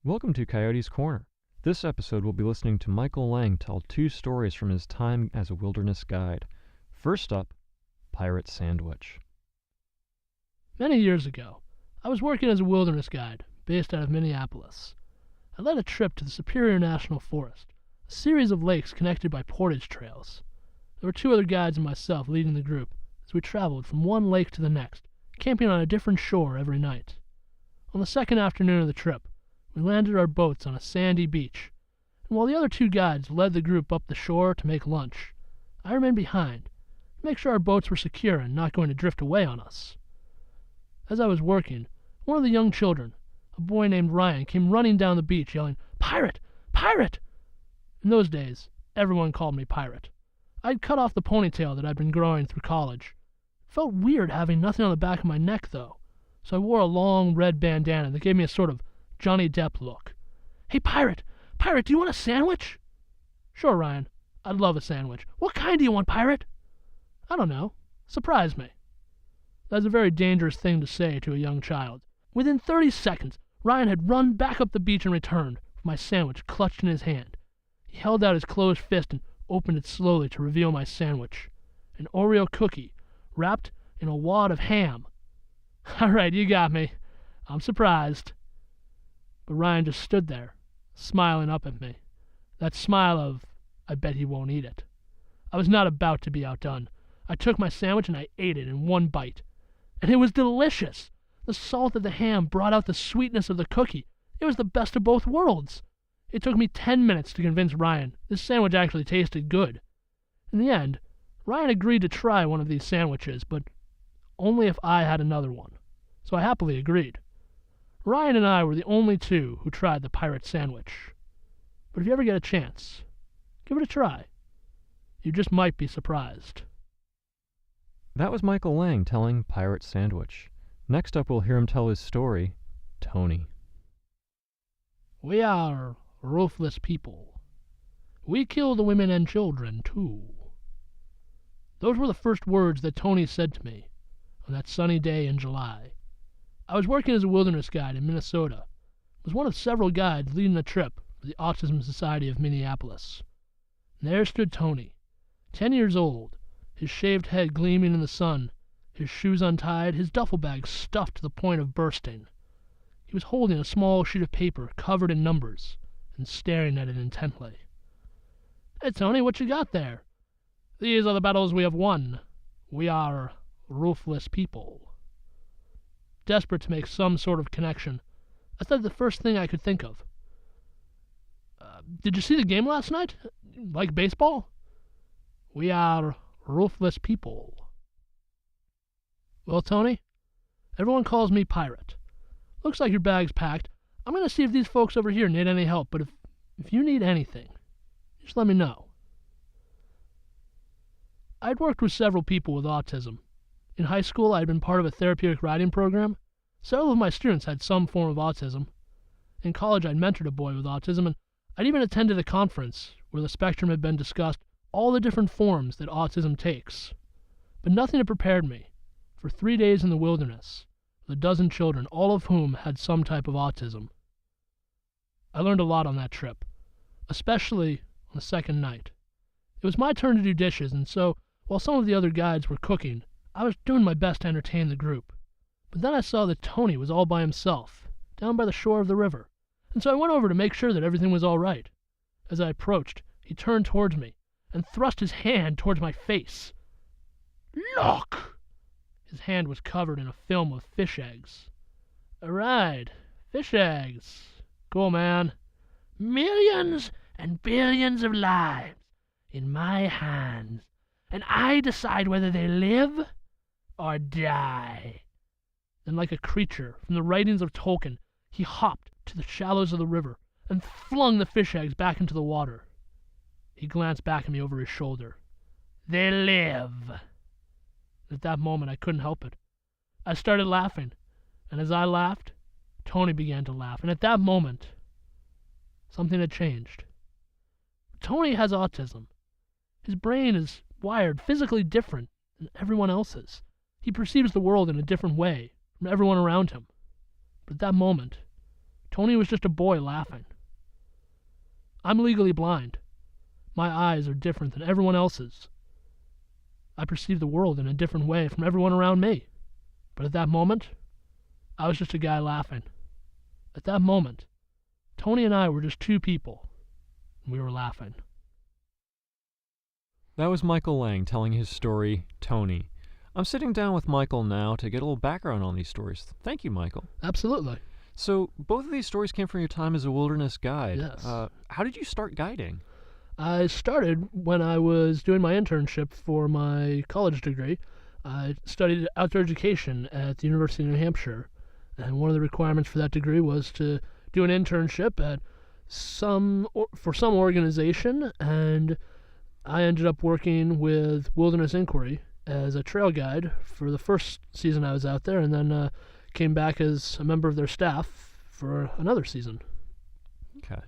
Welcome to Coyote's Corner. This episode we'll be listening to Michael Lang tell two stories from his time as a wilderness guide. First up, Pirate Sandwich. Many years ago, I was working as a wilderness guide based out of Minneapolis. I led a trip to the Superior National Forest, a series of lakes connected by portage trails. There were two other guides and myself leading the group as we traveled from one lake to the next, camping on a different shore every night. On the second afternoon of the trip, we landed our boats on a sandy beach, and while the other two guides led the group up the shore to make lunch, I remained behind to make sure our boats were secure and not going to drift away on us. As I was working, one of the young children, a boy named Ryan, came running down the beach yelling, "Pirate! Pirate!" In those days, everyone called me Pirate. I'd cut off the ponytail that I'd been growing through college. It felt weird having nothing on the back of my neck, though, so I wore a long red bandana that gave me a sort of Johnny Depp look. "Hey, Pirate! Pirate, do you want a sandwich?" "Sure, Ryan. I'd love a sandwich. What kind do you want, Pirate?" "I don't know. Surprise me." That's a very dangerous thing to say to a young child. Within 30 seconds, Ryan had run back up the beach and returned, with my sandwich clutched in his hand. He held out his closed fist and opened it slowly to reveal my sandwich. An Oreo cookie, wrapped in a wad of ham. "All right, you got me. I'm surprised." But Ryan just stood there, smiling up at me. That smile of, I bet he won't eat it. I was not about to be outdone. I took my sandwich and I ate it in one bite. And it was delicious. The salt of the ham brought out the sweetness of the cookie. It was the best of both worlds. It took me 10 minutes to convince Ryan this sandwich actually tasted good. In the end, Ryan agreed to try one of these sandwiches, but only if I had another one. So I happily agreed. Ryan and I were the only two who tried the pirate sandwich. But if you ever get a chance, give it a try. You just might be surprised. That was Michael Lang telling Pirate Sandwich. Next up we'll hear him tell his story, Tony. "We are ruthless people. We kill the women and children, too." Those were the first words that Tony said to me on that sunny day in July. I was working as a wilderness guide in Minnesota. I was one of several guides leading a trip for the Autism Society of Minneapolis. And there stood Tony, 10 years old, his shaved head gleaming in the sun, his shoes untied, his duffel bag stuffed to the point of bursting. He was holding a small sheet of paper covered in numbers and staring at it intently. "Hey, Tony, what you got there?" "These are the battles we have won. We are ruthless people." Desperate to make some sort of connection, I said the first thing I could think of. "Did you see the game last night? Like baseball?" "We are ruthless people." "Well, Tony, everyone calls me Pirate. Looks like your bag's packed. I'm going to see if these folks over here need any help, but if you need anything, just let me know." I'd worked with several people with autism. In high school, I had been part of a therapeutic riding program. Several of my students had some form of autism. In college, I'd mentored a boy with autism, and I'd even attended a conference where the spectrum had been discussed, all the different forms that autism takes. But nothing had prepared me for 3 days in the wilderness with a dozen children, all of whom had some type of autism. I learned a lot on that trip, especially on the second night. It was my turn to do dishes, and so, while some of the other guides were cooking, I was doing my best to entertain the group. But then I saw that Tony was all by himself, down by the shore of the river, and so I went over to make sure that everything was all right. As I approached, he turned towards me and thrust his hand towards my face. "Look!" His hand was covered in a film of fish eggs. "All right, fish eggs. Cool, man. Millions and billions of lives in my hands, and I decide whether they live or die." Then, like a creature from the writings of Tolkien, he hopped to the shallows of the river and flung the fish eggs back into the water. He glanced back at me over his shoulder. "They live." At that moment, I couldn't help it. I started laughing, and as I laughed, Tony began to laugh, and at that moment, something had changed. Tony has autism. His brain is wired physically different than everyone else's. He perceives the world in a different way from everyone around him. But at that moment, Tony was just a boy laughing. I'm legally blind. My eyes are different than everyone else's. I perceive the world in a different way from everyone around me. But at that moment, I was just a guy laughing. At that moment, Tony and I were just two people, and we were laughing. That was Michael Lang telling his story, Tony. I'm sitting down with Michael now to get a little background on these stories. Thank you, Michael. Absolutely. So, both of these stories came from your time as a wilderness guide. Yes. How did you start guiding? I started when I was doing my internship for my college degree. I studied outdoor education at the University of New Hampshire, and one of the requirements for that degree was to do an internship at some organization, and I ended up working with Wilderness Inquiry as a trail guide for the first season I was out there, and then came back as a member of their staff for another season. Okay.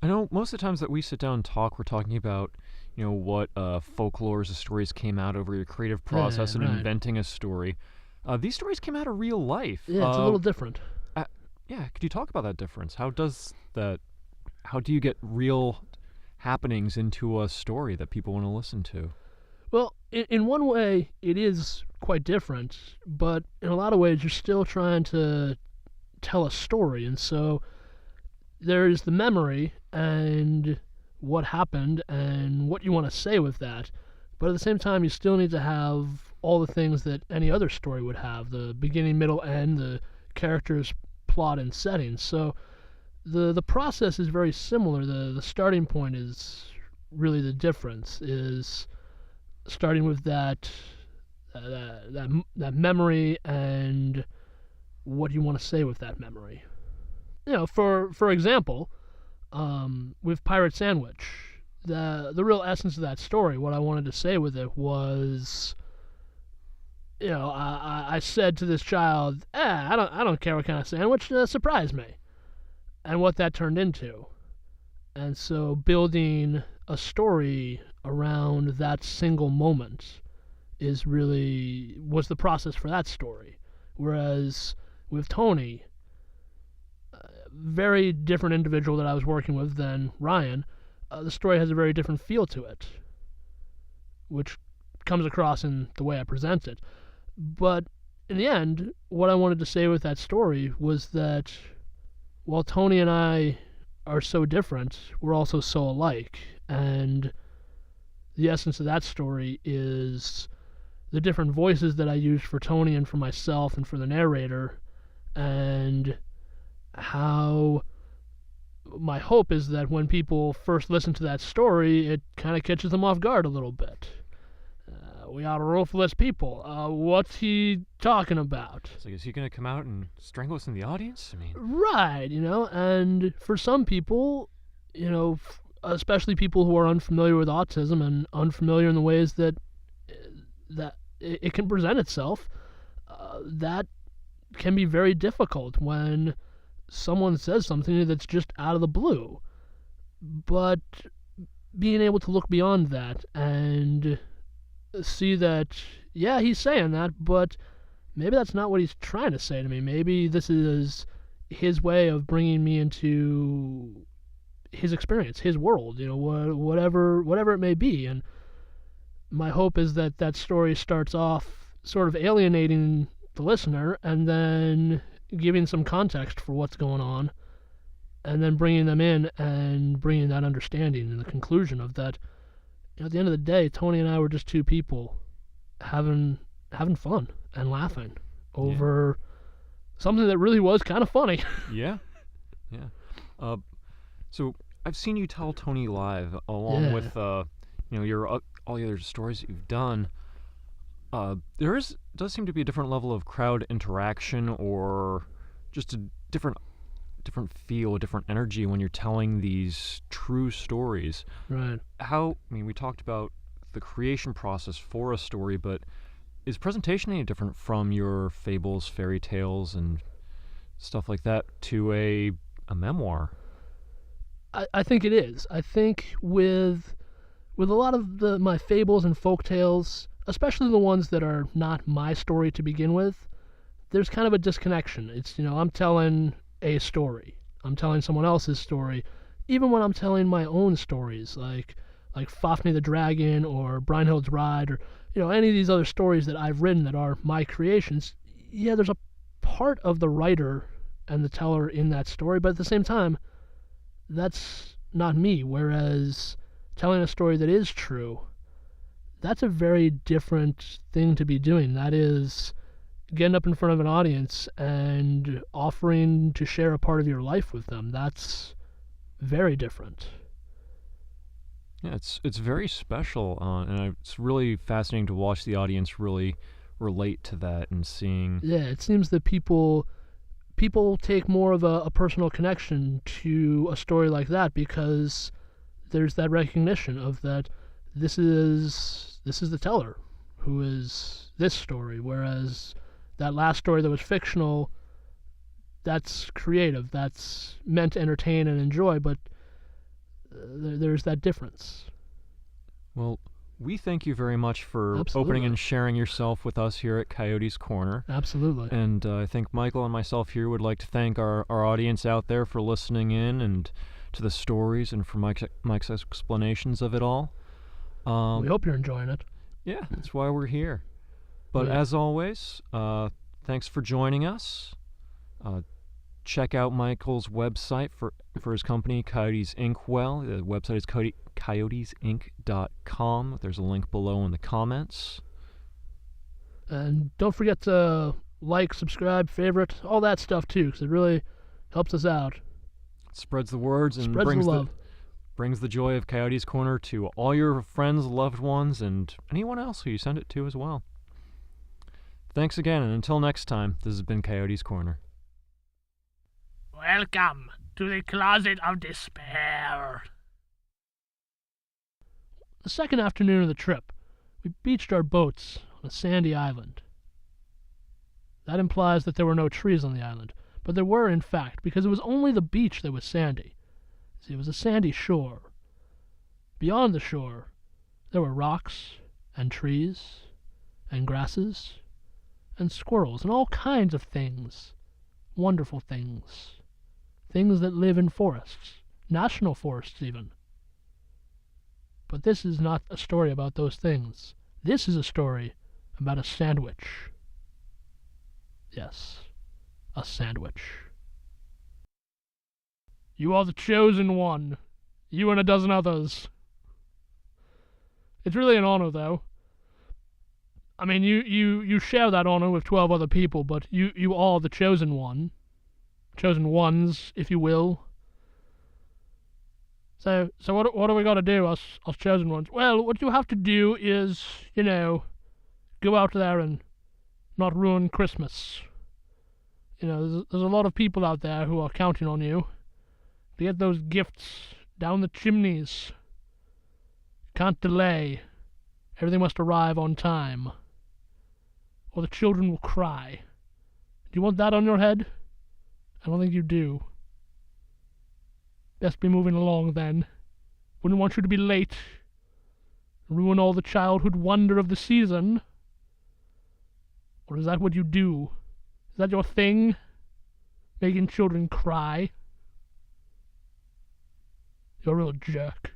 I know most of the times that we sit down and talk, we're talking about, what folklores, the stories came out over your creative process and right. inventing a story. These stories came out of real life. Yeah, it's a little different. Could you talk about that difference? How do you get real happenings into a story that people want to listen to? Well, in one way, it is quite different, but in a lot of ways, you're still trying to tell a story, and so there's the memory and what happened and what you want to say with that, but at the same time, you still need to have all the things that any other story would have, the beginning, middle, end, the characters, plot, and setting. So the process is very similar. The starting point is really the difference, is starting with that memory and what you want to say with that memory. For example, with Pirate Sandwich, the real essence of that story, what I wanted to say with it was, I said to this child, I don't care what kind of sandwich, surprise me, and what that turned into. And so building a story around that single moment was the process for that story. Whereas with Tony, very different individual that I was working with than Ryan, the story has a very different feel to it, which comes across in the way I present it. But in the end, what I wanted to say with that story was that while Tony and I are so different, we're also so alike. And the essence of that story is the different voices that I used for Tony and for myself and for the narrator, and how my hope is that when people first listen to that story, it kind of catches them off guard a little bit. We are ruthless people. What's he talking about? So is he going to come out and strangle us in the audience? Right, and for some people, especially people who are unfamiliar with autism and unfamiliar in the ways that it can present itself, that can be very difficult when someone says something that's just out of the blue. But being able to look beyond that and see that, yeah, he's saying that, but maybe that's not what he's trying to say to me. Maybe this is his way of bringing me into his experience, his world, whatever it may be. And my hope is that that story starts off sort of alienating the listener and then giving some context for what's going on, and then bringing them in and bringing that understanding and the conclusion of that. At the end of the day, Tony and I were just two people having fun and laughing over something that really was kind of funny. Yeah. So I've seen you tell Tony live along with your all the other stories that you've done. Does seem to be a different level of crowd interaction, or just a different feel, a different energy when you're telling these true stories. Right. We talked about the creation process for a story, but is presentation any different from your fables, fairy tales, and stuff like that to a memoir? I think it is. I think with a lot of my fables and folk tales, especially the ones that are not my story to begin with, there's kind of a disconnection. It's, I'm telling a story, I'm telling someone else's story, even when I'm telling my own stories, like Fafnir the Dragon or Brynhild's Ride, or any of these other stories that I've written that are my creations. Yeah, there's a part of the writer and the teller in that story, but at the same time, that's not me. Whereas telling a story that is true, that's a very different thing to be doing. That is getting up in front of an audience and offering to share a part of your life with them. That's very different. Yeah, it's very special, and it's really fascinating to watch the audience really relate to that and seeing. Yeah, it seems that people take more of a personal connection to a story like that because there's that recognition of that this is the teller who is this story, whereas that last story that was fictional, that's creative, that's meant to entertain and enjoy, but there's that difference. Well, we thank you very much for Absolutely. opening and sharing yourself with us here at Coyote's Corner. Absolutely. And I think Michael and myself here would like to thank our audience out there for listening in and to the stories and for Mike's explanations of it all. We hope you're enjoying it. Yeah, that's why we're here. But Yeah. as always, thanks for joining us. Check out Michael's website for his company, Coyotes Inkwell. The website is coyotesinc.com. There's a link below in the comments. And don't forget to like, subscribe, favorite, all that stuff too, because it really helps us out. It spreads the words and Spreads the love. brings the joy of Coyote's Corner to all your friends, loved ones, and anyone else who you send it to as well. Thanks again, and until next time, this has been Coyote's Corner. Welcome to the Closet of Despair. The second afternoon of the trip, we beached our boats on a sandy island. That implies that there were no trees on the island, but there were in fact, because it was only the beach that was sandy. See, it was a sandy shore. Beyond the shore, there were rocks and trees and grasses and squirrels and all kinds of things, wonderful things. Things that live in forests, national forests even. But this is not a story about those things. This is a story about a sandwich. Yes, a sandwich. You are the chosen one. You and a dozen others. It's really an honor, though. I mean, you share that honor with 12 other people, but you are the chosen one. Chosen ones, if you will. So what do we got to do, us chosen ones? Well, what you have to do is, go out there and not ruin Christmas. There's a lot of people out there who are counting on you to get those gifts down the chimneys. Can't delay. Everything must arrive on time, or the children will cry. Do you want that on your head? I don't think you do. Best be moving along, then. Wouldn't want you to be late. Ruin all the childhood wonder of the season. Or is that what you do? Is that your thing? Making children cry? You're a real jerk.